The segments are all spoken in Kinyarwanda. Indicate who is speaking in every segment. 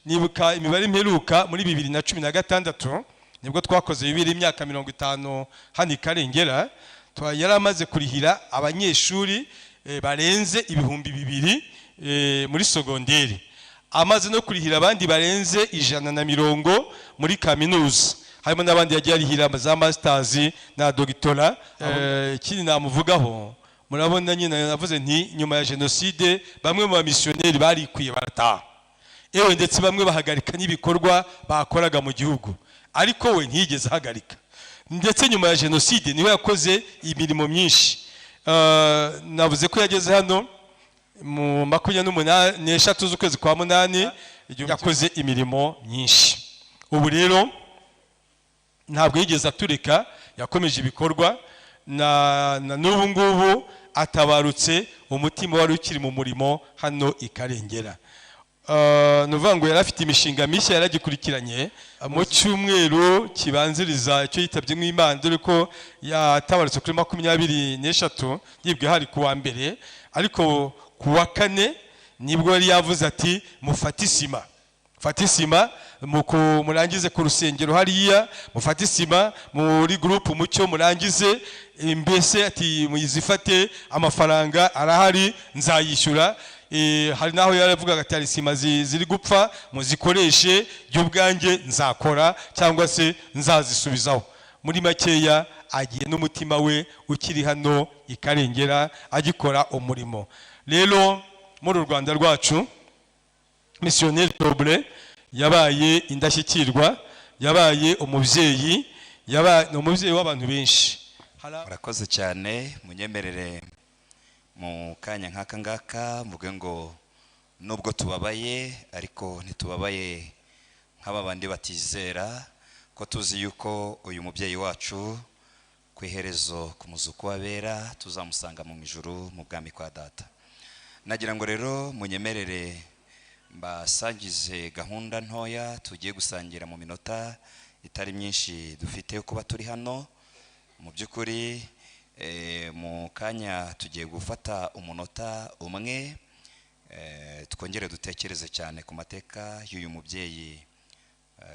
Speaker 1: nibuka imibare imperuka muri 2016 nibwo twakoze bibiri imyaka 50 hano Karengera yari amaze kurihira abanyeshuri barenze ibihumbi 2 muri sogonderi, amaze no kurihira abandi barenze 150 muri kaminuza, harimo n'abandi yagiye arihira za masters na doctora. Ikindi namuvugaho, murabona nyine navuze nti nyuma ya jenoside bamwe mu bamisiyoneri barikwiye barataha, ewe ndetse bamwe bahagarika n'ibikorwa bakoraga mu gihugu, ariko we ntiyigeze ahagarika. Ndetse nyuma ya jenoside niwe yakoze imirimo myinshi. Navuze ko yageze hano mu 28 z'ukwezi kwa munani, yakoze imirimo myinshi. Ubu rero ntabwo yigeze atureka, yakomeje ibikorwa na n'ubu ngubu atabarutse umutima wari ukiri mu murimo hano Karengera. Nuvuga ngo yari afite imishinga mishya yaragikurikiranye mu cyumweru kibanziriza icyo yitabye nk'Imana, dore ko yatabarutse kuri 23 yibwe hari kuwa mbere, ariko kuwa kane nibwo yari yavuze ati mufate isima murangize ku rusengero hariya, mufate isima muri groupe Mucyo murangize, mbese ati muyizifate, amafaranga arahari nzayishyura. Hari naho yaravugaga ati isima ziri gupfa muzikoreshe, by'ubwanjye nzakora cyangwa se nzazisubizaho. Muri makeya agiye n'umutima we ukiri hano Karengera agikora umurimo. Rero muri Rwanda rwacu Missionnaire Tobre yabaye indashyikirwa, yabaye umubyeyi, umubyeyi w'abantu benshi.
Speaker 2: Murakoze cyane, munyemerere mu kanya nk'aka ngaka mvuge ngo nubwo tubabaye ariko ntitubabaye nk'aba bandi batizera, ko tuzi yuko uyu mubyeyi wacu ku iherezo ku muzuko w'abera tuzamusanga mu ijuru mu bwami kwa Data. Nagira ngo rero munyemerere mbasangize gahunda ntoya tugiye gusangira mu minota itari myinshi dufite kuba turi hano. Mu by'ukuri mu kanya tugiye gufata umunota umwe twongere dutekereze cyane ku mateka y'uyu mubyeyi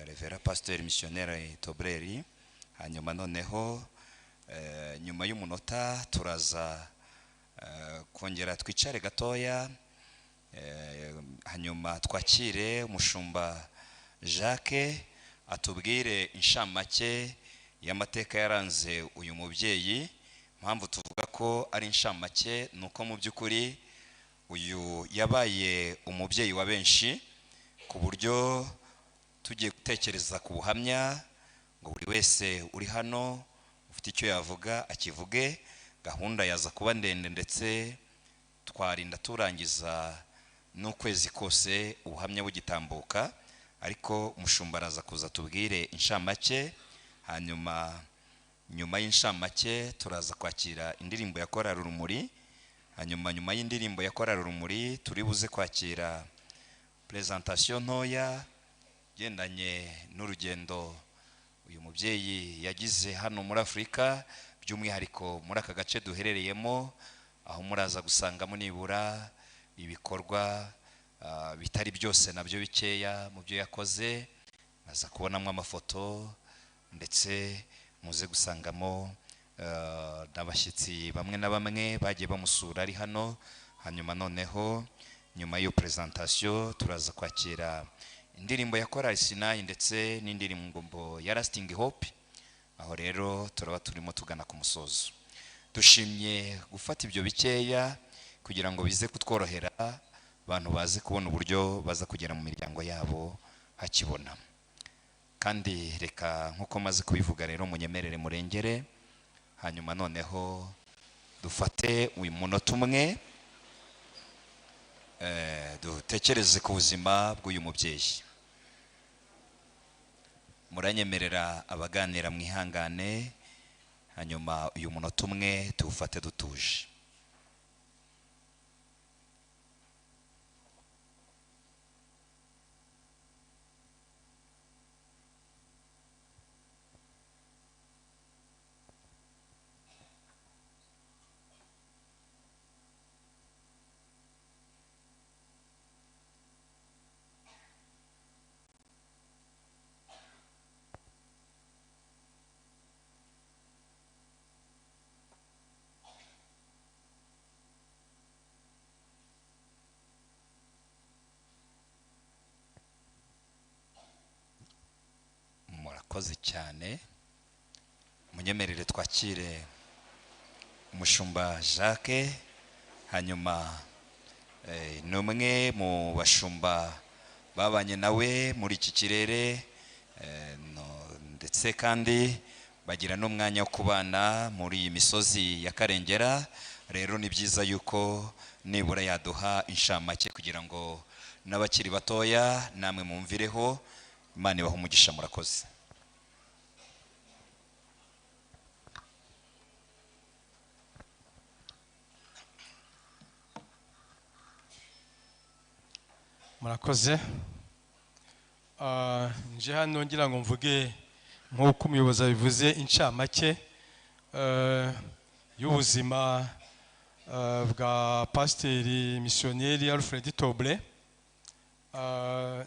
Speaker 2: Reverend Pasteur Missionnaire Tobre. Hanyuma noneho nyuma y'umunota turaza kongera twicare gatoya, hanyuma twakire umushumba Jacques atubwire inshamake y'amateka yaranze uyu mubyeyi. Mpamvu tuvuga ko ari inshamake nuko mu by'ukuri uyu yabaye umubyeyi wa benshi, ku buryo tugiye gutekereza ku buhamya ngo buri wese uri hano ufite icyo yavuga akivuge. Gahunda yaza kuba ndende ndetse twarinda turangiza n'ukwezi kose ubuhamya bugitambuka, ariko umushumba araza kuza tubwire inshamake. Hanyuma nyuma y'inshamake turaza kwakira indirimbo ya Korali Urumuri. Hanyuma nyuma y'indirimbo ya Korali Urumuri turi buze kwakira presentation ntoya gendanye n'urugendo uyu mubyeyi yagize hano muri Afurika, by'umwihariko muri aka gace duherereyemo, aho muraza gusangamo nibura ibikorwa bitari byose nabyo bikeya mu byo yakoze. Maza kubonamo amafoto ndetse muze gusangamo n'abashyitsi bamwe na bamwe bagiye bamusura ari hano. Hanyuma noneho nyuma y'iyo presentation turaza kwakira indirimbo ya Korali Sinai ndetse n'indirimbo ya Lasting Hope. Aho rero turaba turimo tugana ku musozo. Dushimye gufata ibyo bikeya kugira ngo bize kutworohera abantu baze kubona uburyo baza kugera mu miryango yabo hakibona. Kandi reka nkuko maze kubivuga rero munyemerere murengere, hanyuma noneho dufate uyu munota umwe dutekereze ku buzima bw'uyu mubyeyi. Muranyemerera abaganira mwihangane, hanyuma uyu munota umwe tuwufate dutuje. murakoze cyane. Munyemerere twakire umushumba Jacques, hanyuma numwe mu bashumba babanye nawe muri iki kirere, ndetse kandi bagira n'umwanya wo kubana muri iyi misozi ya Karengera. Rero ni byiza yuko nibura yaduha inshamake kugira ngo n'abakiri batoya namwe mumvireho. Imana ibahe umugisha, murakoze.
Speaker 1: Murakoze. Nje hano ngira ngo mvuge nk'uko umuyobozi abivuze inshamake y'ubuzima bwa pasiteri misiyoneri Alfred Toble.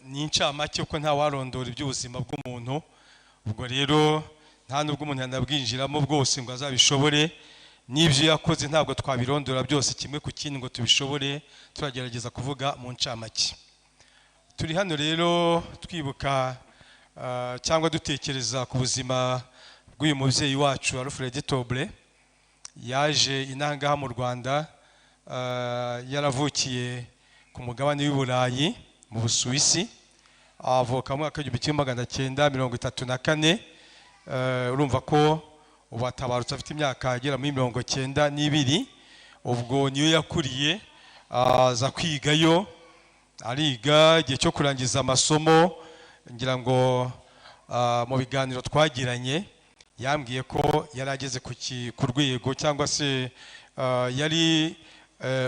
Speaker 1: Ni inshamake uko nta warondora iby'ubuzima bw'umuntu, ubwo rero nta nubwo umuntu yanabwinjiramo bwose ngo azabishobore. N'ibyo yakoze ntabwo twabirondora byose kimwe ku kindi ngo tubishobore, turagerageza kuvuga mu ncamake. Turi hano rero twibuka cyangwa dutekereza ku buzima bw'uyu mubyeyi wacu Alfred Toble. Yaje inangaha mu Rwanda, yaravukiye ku mugabane w'i Burayi mu Busuwisi, avuka mu mwaka w'1934. Urumva ko ubu atabarutse afite imyaka agera muri 92. Ubwo niyo yakuriye, aza kwigayo, ariga igihe cyo kurangiza amasomo. Ngira ngo mu biganiro twagiranye yambwiye ko yari ageze ku rwego cyangwa se yari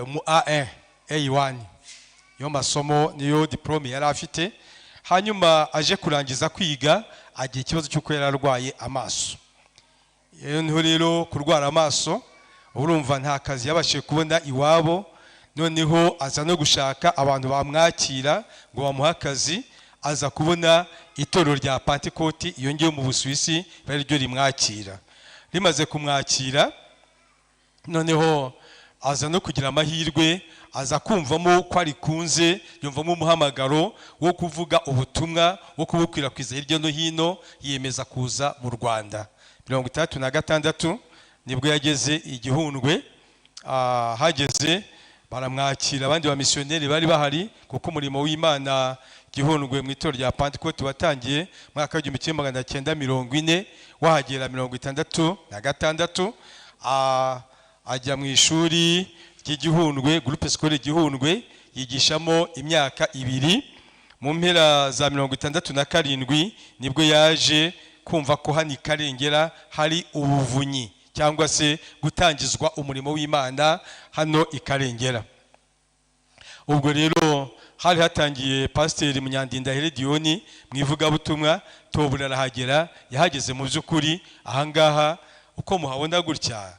Speaker 1: mu A1 yo masomo, niyo diplome yari afite. Hanyuma aje kurangiza kwiga agiye ikibazo cy'uko yari arwaye amaso. Niho rero kurwara amaso, urumva nta kazi yabashije kubona iwabo. Noneho aza no gushaka abantu bamwakira ngo bamuhe akazi. Aza kubona itorero rya Pentecote yongeye mu Busuwisi bari ryo rimwakira. Rimaze kumwakira, noneho aza no kugira amahirwe, aza kumvamo ko ari kunze, yumvamo umuhamagaro wo kuvuga ubutumwa, wo kubukwirakwiza hirya no hino. Yiyemeza kuza mu Rwanda 1936 nibwo yageze i Gihundwe. Hageze baramwakira, abandi ba misiyoneri bari bahari kuko umurimo w'Imana Gihundwe mu itorero rya Pentecote watangiye mwaka wa 1940, wahagera 1966. Ajya mu ishuri ry'Igihundwe, Groupe Scolaire Gihundwe, yigishamo imyaka 2. Mu mpera za 1967 nibwo yaje kumva ko hani Karengera hari ubuvunyi cyangwa se gutangizwa umurimo w'Imana hano i Karengera. Ubwo rero hari hatangiye Pasiteri Munyandinda Heredioni mu ivugabutumwa. Toble arahagera, yahageze mu by'ukuri ahangaha uko muhabona gutya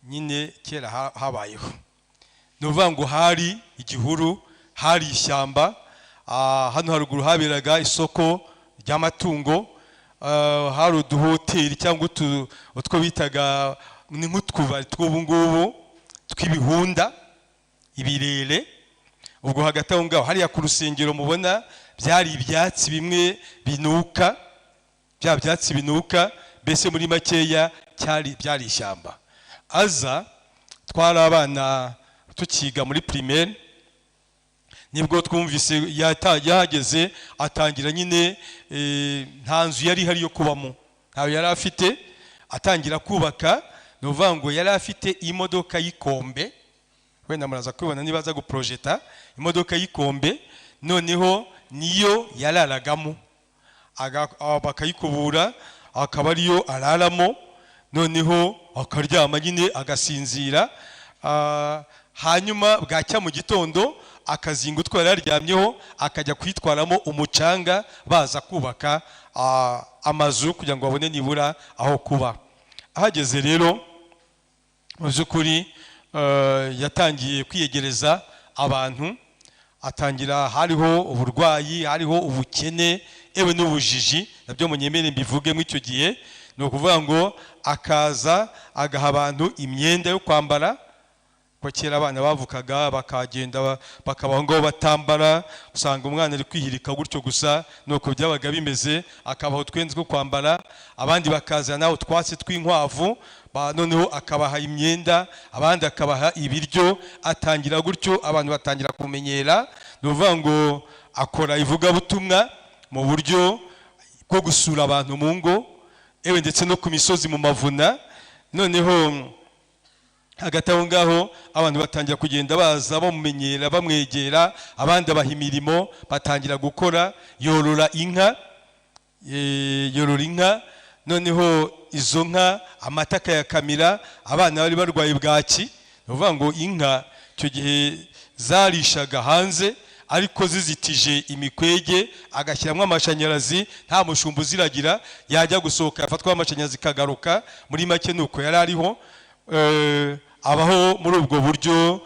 Speaker 1: nyine kera habayeho. Nuvuga ngo hari igihuru, hari ishyamba. Hano haruguru haberaga isoko ry'amatungo, hari uduhoteli cyangwa utwo bitaga ni nk'utubari tw'ubu ngubu tw'ibihunda, ibirere. Ubwo hagati aho ngaho hariya ku rusengero mubona byari ibyatsi bimwe binuka, bya byatsi binuka. Mbese muri makeya byari ishyamba. Aza twari abana tukiga muri primaire, nibwo twumvise yahageze, atangira nyine nta nzu yari hari yo kubamo, ntayo yari afite. Atangira kubaka, ni ukuvuga ngo yari afite imodoka y'ikombe, wenda muraza kubibona niba aza guprojeta imodoka y'ikombe. Noneho niyo yararagamo, bakayikubura akaba ariyo araramo. Noneho akaryama nyine agasinzira. Hanyuma bwacya mu gitondo akazinga utwo yari aryamyeho akajya kwitwaramo umucanga, baza kubaka amazu kugira ngo babone nibura aho kuba. Ahageze rero mu by'ukuri yatangiye kwiyegereza abantu. Atangira hariho uburwayi, hariho ubukene, ewe n'ubujiji, nabyo munyemere mbivuge mu icyo gihe. Ni ukuvuga ngo akaza agaha abantu imyenda yo kwambara, ko kera abana bavukaga bakagenda bakabaho ngo batambara, usanga umwana ari kwihirika gutyo gusa, nuko byabaga bimeze, akabaho twenze ko kwambara, abandi bakazana utwatsi tw'inkwavu, noneho akabaha imyenda, abandi akabaha ibiryo, atangira gutyo abantu batangira kumenyera. Nuvuga ngo akora ivugabutumwa mu buryo bwo gusura abantu mu ngo, ewe ndetse no ku misozi mu mavuna. Noneho hagati aho ngaho abantu batangira kugenda baza bamumenyera, bamwegera, abandi abaha imirimo, batangira gukora, yorora inka. Noneho izo nka amata akayakamira, abana bari barwaye bwaki. Nuvuga ngo inka icyo gihe zarishaga hanze, ariko zizitije imikwege, agashyiramo amashanyarazi, nta mushumba uziragira, yajya gusohoka yafatwa amashanyarazi kagaruka. Muri make nuko yari ariho. Abaho muri ubwo buryo.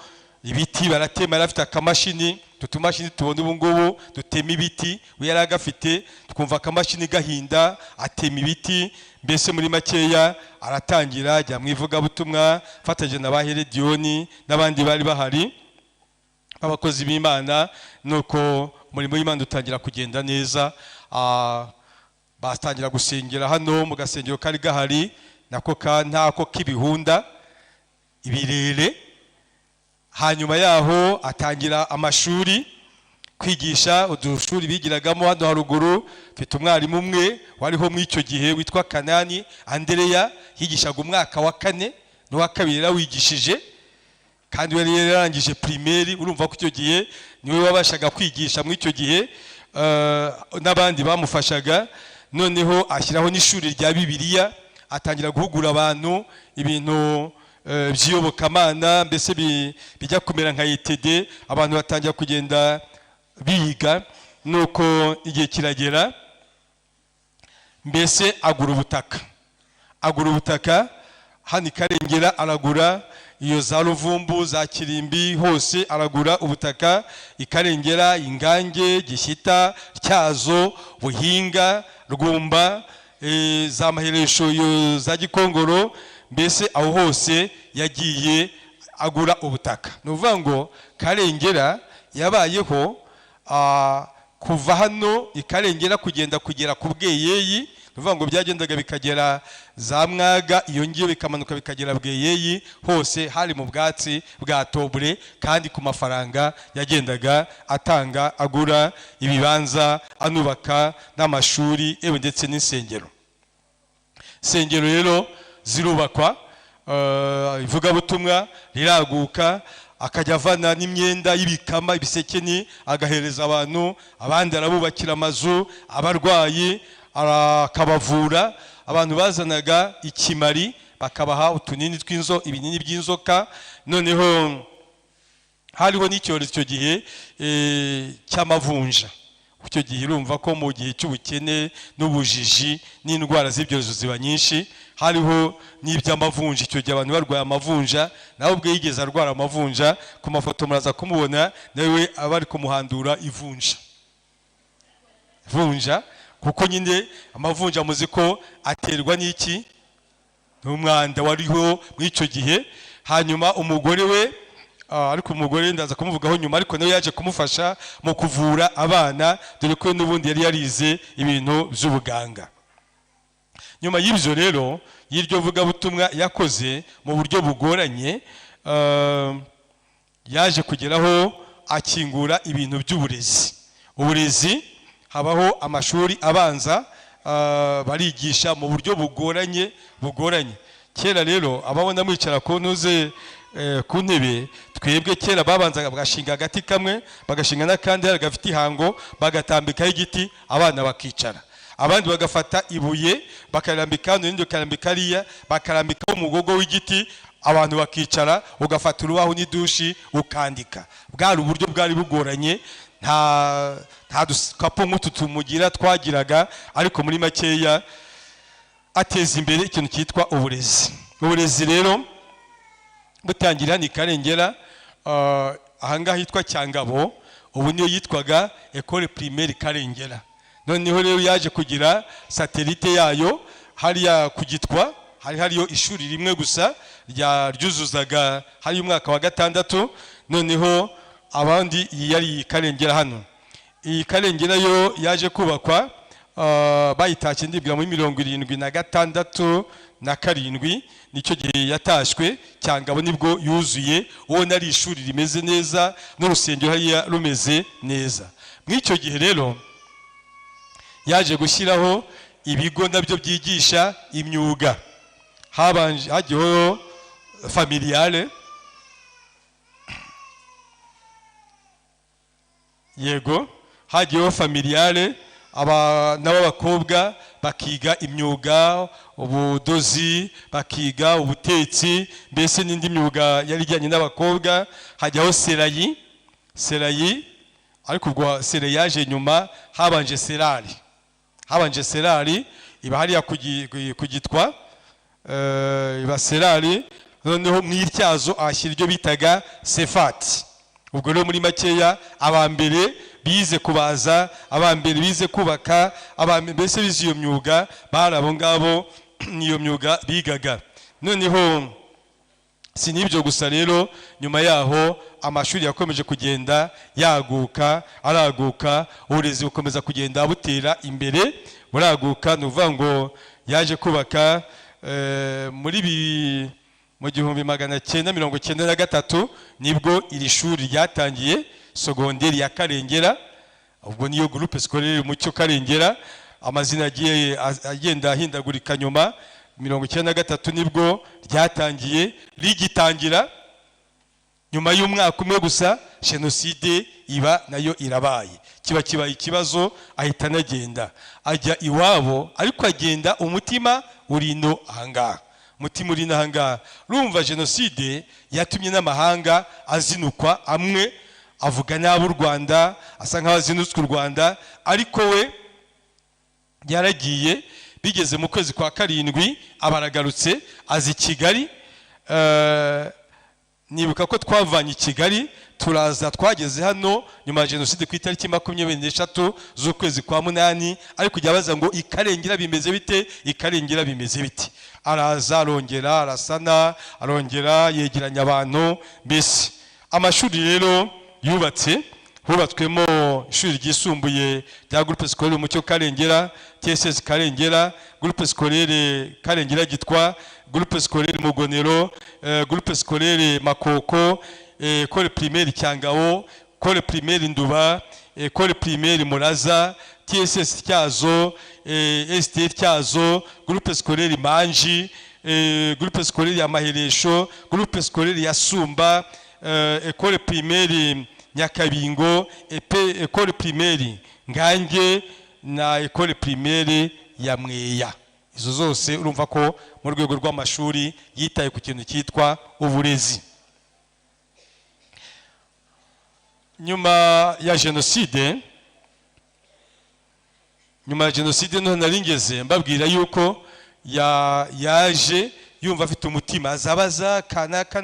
Speaker 1: Ibiti baratema, yarafite akamashini, tutumashini tubona ubu ngubu dutema ibiti, we yari agafite, twumva akamashini gahinda, atema ibiti. Mbese muri makeya aratangira ajya mu ivugabutumwa, fatanyije na ba Herediyoni n'abandi bari bahari abakozi b'Imana. Nuko umurimo w'Imana utangira kugenda neza. Batangira gusengera hano mu gasengero kari gahari, nako ntako k'ibihunda ibirere. Hanyuma yaho atangira amashuri, kwigisha udushuri bigiragamo hano haruguru. Mfite umwarimu umwe wariho muri icyo gihe witwa Kanani Andereya, yigishaga umwaka wa 4 n'uwa 2 yarawigishije, kandi yari yarangije primaire. Urumva ko icyo gihe niwe wabashaga kwigisha muri icyo gihe, n'abandi bamufashaga. Noneho ashyiraho n'ishuri rya Bibiliya, atangira guhugura abantu ibintu by'iyobokamana, mbese bijya kumera nka ETD. Abantu batangira kugenda biga. Nuko igihe kiragera, mbese agura ubutaka hano Karengera, aragura iyo za Ruvumbu, za Kirimbi, hose aragura ubutaka. Ikarengera, Ingange, Gishyita, Tyazo, Buhinga, Rwumba, za Maheresho, za Gikongoro, mbese aho hose yagiye agura ubutaka. Nuvuga ngo Karengera yabayeho kuva hano Ikarengera kugera ku Bweyeyi. Nuvuga ngo byagendaga bikagera za Mwaga, iyo ngiyo bikamanuka bikagera Bweyeyi, hose hari mu bwatsi bwa Tobure, kandi ku mafaranga yagendaga atanga agura ibibanza, anubaka n'amashuri, ewe ndetse n'insengero. Insengero rero zirubakwa, ivugabutumwa riraguka, akajya avana n'imyenda y'ibikama, ibisekeni, agahereza abantu, abandi arabubakira amazu, abarwayi akabavura. Abantu bazanaga ikimari bakabaha utunini ibinini by'inzoka. Noneho hariho n'icyorezo icyo gihe cy'amavunja. Icyo gihe urumva ko mu gihe cy'ubukene n'ubujiji n'indwara z'ibyorezo ziba nyinshi, hariho n'iby'amavunja. Icyo gihe abantu barwaye amavunja, nawe ubwe yigeze arwara amavunja. Ku mafoto muraza kumubona, nawe aba ari kumuhandura ivunja, kuko nyine amavunja muzi ko aterwa n'iki? N'umwanda wariho muri icyo gihe. Hanyuma umugore we, ariko umugore ndaza kumuvugaho nyuma, ariko nawe yaje kumufasha mu kuvura abana, dore ko n'ubundi yari yarize ibintu by'ubuganga. Nyuma y'ibyo rero, y'iryo vugabutumwa yakoze mu buryo bugoranye, yaje kugeraho akingura ibintu by'uburezi. Uburezi, habaho amashuri abanza, barigisha mu buryo bugoranye. Kera rero ababona mwicara ku ntuze ku ntebe, twebwe kera babanzaga bagashinga agati kamwe, bagashinga n'akandi hari gafite ihango, bagatambikaho igiti, abana bakicara. Abandi bagafata ibuye bakarambika hano, n'indi bakarambika hariya, bakarambikaho umugogo w'igiti, abantu bakicara, ugafata urubaho n'idushi ukandika. Bwari uburyo bwari bugoranye, nta dukapo nk'utu tumugira twagiraga, ariko muri makeya ateza imbere ikintu cyitwa uburezi. Uburezi rero butangira ni Karengera, ahangaha hitwa Cyangabo, ubu niyo yitwaga Ecole Primaire Karengera. Noneho rero yaje kugira satelite yayo hariya ku Gitwa, hari hariyo ishuri rimwe gusa ryuzuzaga hari umwaka wa gatandatu, noneho abandi yari Karengera hano. Iyi Karengera yo yaje kubakwa bayitashye ndibwira muri 76 na 7 nicyo gihe yatashwe Cyangabo nibwo yuzuye, ubona ari ishuri rimeze neza n'urusengero hariya rumeze neza. Mw'icyo gihe rero yaje gushyiraho ibigo nabyo byigisha imyuga, hagiyeho familiale, yego hagiyeho familiale, abana b'abakobwa bakiga imyuga, ubudozi, bakiga ubutetsi, mbese n'indi myuga yari ijyanye n'abakobwa. Hajyaho serayi, ariko ubwo serayi yaje nyuma, habanje serari iba hariya kugitwa iba serari, noneho mw'ityazo ahashyira iryo bitaga sefati. Ubwo rero muri makeya abambere bize kubaza, abambere bize kubaka, abambere mbese bize iyo myuga bari abo ngabo niyo myuga bigaga. Noneho si n'ibyo gusa rero, nyuma yaho amashuri yakomeje kugenda araguka, uburezi bukomeza kugenda butera imbere buraguka. Nuvuga ngo yaje kubaka mu 1993 nibwo iri shuri ryatangiye, sogonderi ya Karengera. Ubwo niyo groupe scolaire Mucyo Karengera, amazina agenda ahindagurika. Nyuma 1993 nibwo ryatangiye, rigitangira nyuma y'umwaka umwe gusa jenoside iba nayo irabaye, kibaye ikibazo, ahita anagenda ajya iwabo, ariko agenda umutima urino ahangaha, rumva jenoside yatumye n'amahanga azinukwa, amwe avuga n'ab'u Rwanda, asa nk'aho azinutswe u Rwanda, ariko we yaragiye. Bigeze mu kwezi kwa 7 abaragarutse azi Kigali. Nibuka ko twavanye Kigali turaza, twageze hano nyuma ya jenoside ku itariki 23 z'ukwezi kwa 8, ariko byabaza ngo Ikarengera bimeze bite, Ikarengera bimeze biti. Araza, arongera arasana, arongera yegeranya abantu. Mbese amashuri rero hubatswemo ishuri ryisumbuye rya groupe scolaire Mucyo Karengera, TSS Karengera, groupe scolaire Karengera Gitwa, groupe scolaire Mugonero, groupe scolaire Makoko, école primaire Cyangabo, école primaire Nduba, école primaire Muraza, TSS Tyazo, ST Tyazo, groupe scolaire Manji, groupe scolaire ya Maheresho, groupe scolaire ya Sumba, école primaire Nyakabingo, école primaire Ngange na école primaire ya Mweya. Izo zose urumva ko mu rwego rw'amashuri yitaye ku kintu cyitwa uburezi. Nyuma ya jenoside none naringeze mbabwira yuko yaje yumva afite umutima, azabaza kanaka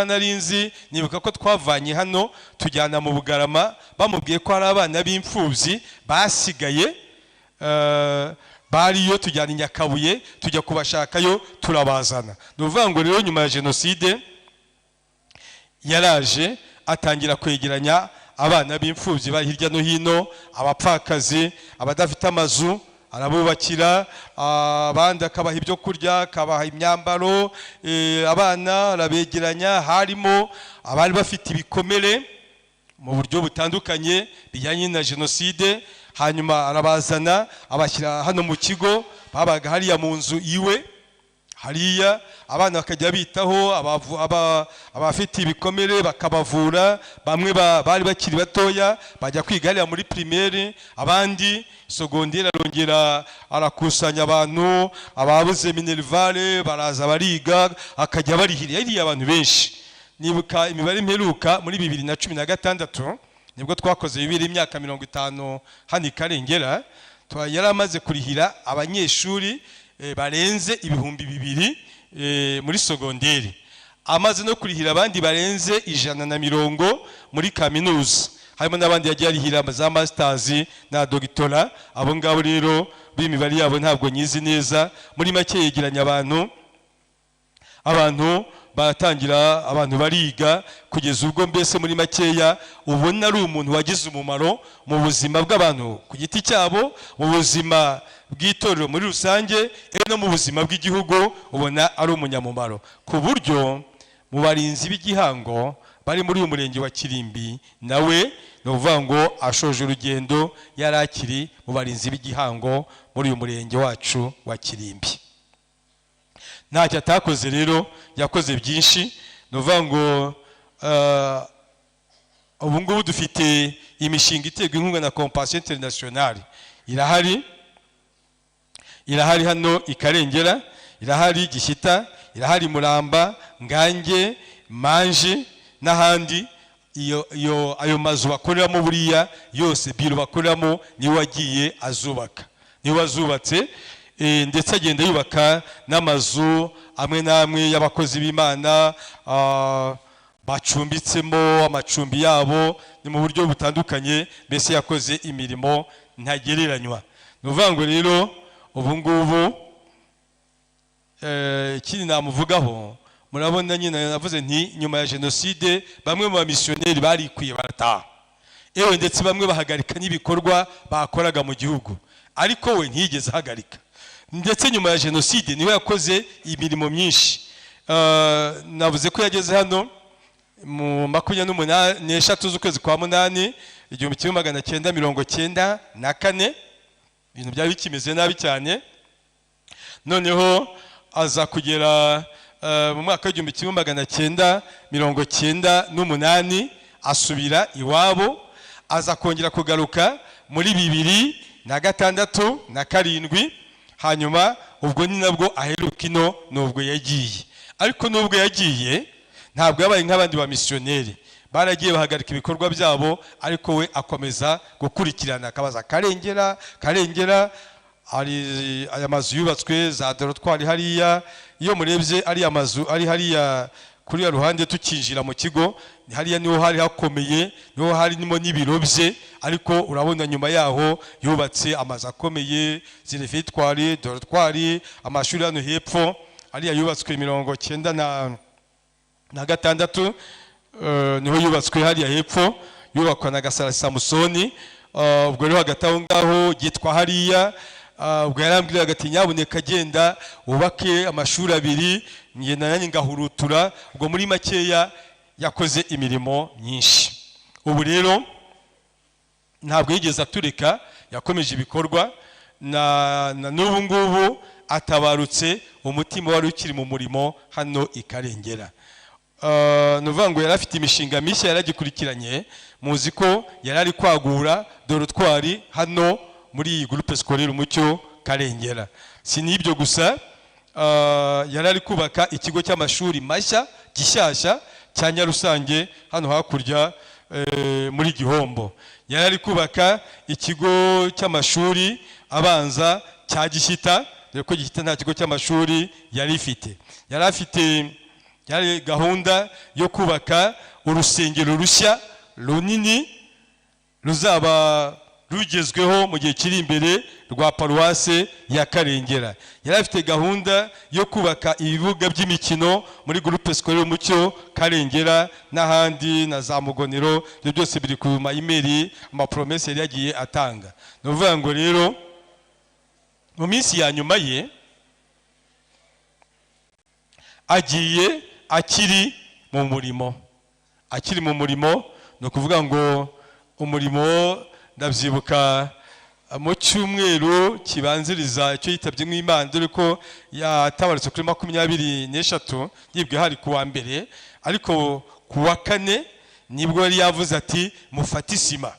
Speaker 1: narinzi. Nibuka ko twavanye hano tujyana mu Bugarama, bamubwiye ko hari abana b'imfubyi basigaye, bariyo, tujyana i Nyakabuye tujya kubashakayo turabazana. Nuvuga ngo rero nyuma ya jenoside yaraje atangira kwegeranya abana b'imfubyi bari hirya no hino, abapfakazi, abadafite amazu arabubakira, abandi akabaha ibyo kurya, akabaha imyambaro, abana arabegeranya. Harimo abari bafite ibikomere mu buryo butandukanye bijyanye na jenoside, hanyuma arabazana abashyira hano mu kigo, babaga hariya mu nzu iwe hariya, abana bakajya bitaho, abafite ibikomere bakabavura. Bamwe bari bakiri batoya bajya kwiga hariya muri primaire, abandi sogonderi arongera arakusanya abantu, ababuze minervale baraza bariga, akajya barihira hariya abantu benshi. Nibuka imibare mperuka muri 2016 nibwo twakoze imyaka 50 hano Karengera, yari amaze kurihira abanyeshuri barenze 2,000 muri sogonderi, amaze no kurihira abandi barenze 110 muri kaminuza. harimo n'abandi yagiye arihira za masters na doctora. Abo ngabo rero b'imibare yabo ntabwo nyizi neza. Muri make yegeranya abantu baratangira, abantu bariga kugeza ubwo mbese muri makeya ubona ari umuntu wagize umumaro mu buzima bw'abantu ku giti cyabo, mu buzima bw'itorero muri rusange, no mu buzima bw'igihugu ubona ari umunyamumaro, ku buryo mu barinzi b'igihango bari muri uyu murenge wa Kirimbi nawe no uvuga ngo ashoje urugendo yari akiri mu barinzi b'igihango muri uyu murenge wacu wa Kirimbi. Ntacyo atakoze rero, yakoze byinshi. No uvuga ngo ubu ngubu dufite imishinga iterwa inkunga na Compassion International, irahari hano Ikarengera, irahari Gishyita, irahari Muramba, Ngange, Manje n'ahandi. Ayo mazu bakoreramo buriya yose biro bakoreramo niwe wagiye azubaka, niwe wazubatse, ndetse agenda yubaka n'amazu amwe n'amwe y'abakozi b'Imana bacumbitsemo amacumbi yabo, ni mu buryo butandukanye. Mbese yakoze imirimo ntagereranywa. Ni ukuvuga ngo rero ubu ngubu ikindi namuvugaho, murabona nyine navuze nti nyuma ya jenoside bamwe mu bamisiyoneri barikwiye barataha, ndetse bamwe bahagarika n'ibikorwa bakoraga mu gihugu, ariko we ntiyigeze ahagarika. Ndetse nyuma ya jenoside niwe yakoze imirimo myinshi. Navuze ko yageze hano mu 23 z'ukwezi kwa munani 1994, ibintu byari bikimeze nabi cyane. Noneho aza kugera mu mwaka w'1998 asubira iwabo, aza kongera kugaruka muri 2006 na 7. Hanyuma ubwo ni nabwo aheruka ino, nubwo yagiye. Ariko nubwo yagiye ntabwo yabaye nk'abandi ba missionnaire, baragiye bahagarika ibikorwa byabo, ariko we akomeza gukurikirana, akabaza Karengera ari aya mazu yubatswe za dorotwari hariya. Iyo murebye ari amazu ari hariya kuri ya ruhande tukinjira mu kigo, hariya niho hari hakomeye, niho harimo n'ibiro bye, ariko urabona nyuma yaho yubatse amazu akomeye, zirefitwari, dorotwari, amashuri hano hepfo hariya yubatswe 1996, niho yubatswe hariya hepfo, yubakwa na Gasara Samusoni. Ubwo rero hagati aho ngaho gitwa hariya, ubwo yarambwira ati nyabuneka agenda ubake amashuri 2, ngenda nanjye ngahurutura. Ubwo muri makeya yakoze imirimo myinshi. Ubu rero ntabwo yigeze atureka, yakomeje ibikorwa na n'ubu ngubu atabarutse, umutima wari ukiri mu murimo hano Ikarengera. Nuvuga ngo yari afite imishinga mishya yaragikurikiranye. Muzi ko yari ari kwagura dorotwari hano muri iyi groupe scolaire Umucyo Karengera. Si nibyo gusa, yari ari kubaka ikigo cy'amashuri mashya gishyashya cya Nyarusange hano hakurya muri Gihombo. Yari ari kubaka ikigo cy'amashuri abanza cya Gishyita, dore ko Gishyita nta kigo cy'amashuri yari ifite. Yari afite gahunda yo kubaka urusengero rushya runini ruzaba rugezweho mu gihe kiri imbere rwa paruwase ya Karengera. Yari afite gahunda yo kubaka ibibuga by'imikino muri groupe scolaire Umucyo Karengera n'ahandi na za Mugonero. Ibyo byose biri ku mayimeri, amapromese yari yagiye atanga. No vuga ngo rero mu minsi ya nyuma ye agiye akiri mu murimo, no kuvuga ngo umurimo ndabyibuka mu cyumweru kibanziriza icyo yitabye nk'Imana, dore ko yatabarutse kuri 23 yibwe hari kuwa mbere, ariko kuwa 4 nibwo yari yavuze ati mufate isima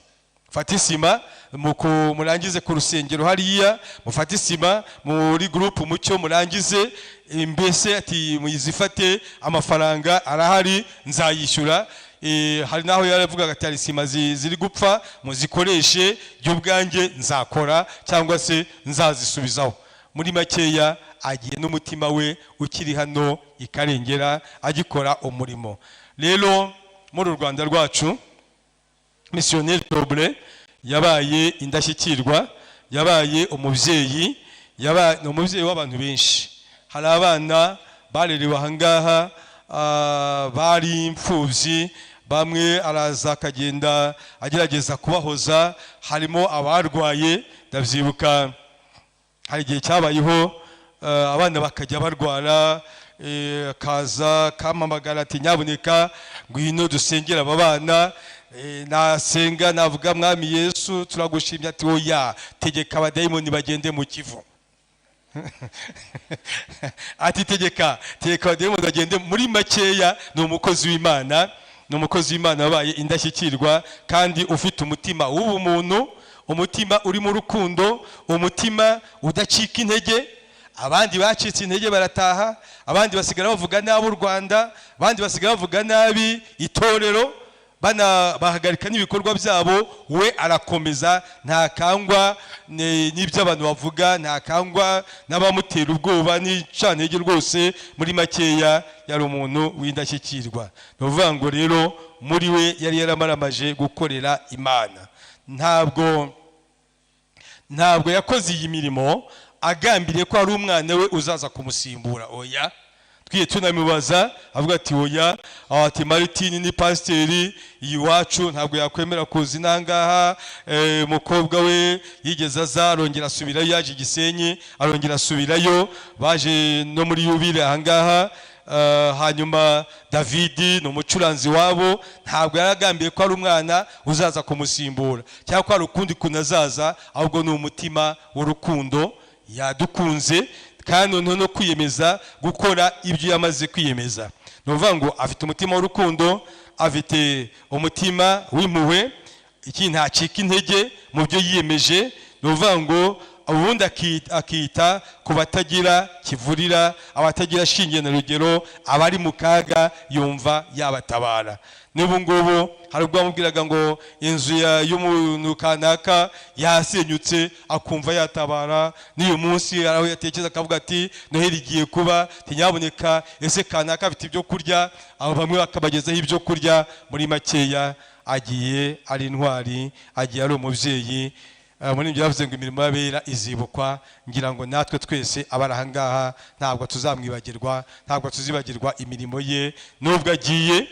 Speaker 1: murangize ku rusengero hariya, mufate isima muri groupe Umucyo murangize, mbese ati muyizifate, amafaranga arahari nzayishyura. Hari naho yaravugaga ati isima ziri gupfa muzikoreshe, by'ubwanjye nzakora cyangwa se nzazisubizaho. Muri makeya agiye n'umutima we ukiri hano Ikarengera agikora umurimo. Rero muri Rwanda rwacu missionnaire Tobre yabaye indashyikirwa, yabaye umubyeyi, yabaye umubyeyi w'abantu benshi. Hari abana barerewe ahangaha bari imfubyi, bamwe araza akagenda agerageza kubahoza, harimo abarwaye. Ndabyibuka hari igihe cyabayeho abana bakajya barwara, akaza kamamagara ati nyaboneka ngwino dusengera aba bana. Nasenga navuga mwami Yesu turagushimye, ati oya tegeka abadayimoni bagende mu Kivu. Ati tegeka abadayimoni bagende. Muri makeya ni umukozi w'Imana, ni umukozi w'Imana wabaye indashyikirwa kandi ufite umutima w'ubumuntu, umutima uri mu rukundo, umutima udacika intege. Abandi bacitse intege barataha, abandi basigara bavuga nabi u Rwanda, abandi basigara bavuga nabi itorero, bahagarika n'ibikorwa byabo. We arakomeza, ntakangwa n'ibyo abantu bavuga, ntakangwa n'abamutera ubwoba n'icantege rwose. Muri makeya yari umuntu w'indashyikirwa. Ni ukuvuga ngo rero muri we yari yaramaramaje gukorera Imana. Ntabwo yakoze iyi mirimo agambiriye ko hari umwana we uzaza kumusimbura. Oya, twiye tunamubaza avuga ati oya, ati Martin ni pasiteri iwacu ntabwo yakwemera kuza inangaha. Umukobwa we yigeze aza arongera asubirayo, yaje Gisenyi arongera asubirayo, baje no muri Yubile ahangaha. Hanyuma David ni umucuranzi wabo, ntabwo yaragambiye ko ari umwana uzaza kumusimbura cyangwa ko hari ukundi kunazaza, ahubwo ni umutima w'urukundo. Yadukunze kandi no kwiyemeza gukora ibyo yamaze kwiyemeza. Ni ukuvuga ngo afite umutima w'urukundo, afite umutima w'impuhwe, iki ntacika intege mu byo yiyemeje. Ni ukuvuga ngo ubundi akita ku batagira kivurira, abatagira shinge na rugero, abari mu kaga yumva yabatabara. N'ubu ngubu hari ubwo bamubwiraga ngo inzu y'umuntu kanaka yasenyutse akumva yatabara. N'uyu munsi araho yatekereza akavuga ati Noheli igiye kuba, nyaboneka ese kanaka afite ibyo kurya, abo bamwe bakabagezaho ibyo kurya. Muri makeya agiye ari intwari, agiye ari umubyeyi. Muri ibyo yavuze ngo imirimo y'abera izibukwa. Ngira ngo natwe twese abari ahangaha ntabwo tuzamwibagirwa, ntabwo tuzibagirwa imirimo ye nubwo agiye,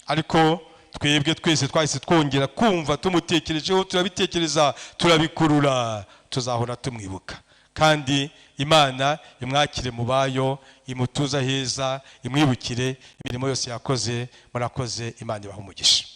Speaker 1: ariko twebwe twese twahise twongera kumva tumutekerejeho, turabitekereza, turabikurura, tuzahora tumwibuka. Kandi Imana imwakire mu bayo, imutuza heza, imwibukire imirimo yose yakoze. Murakoze, Imana ibahe umugisha.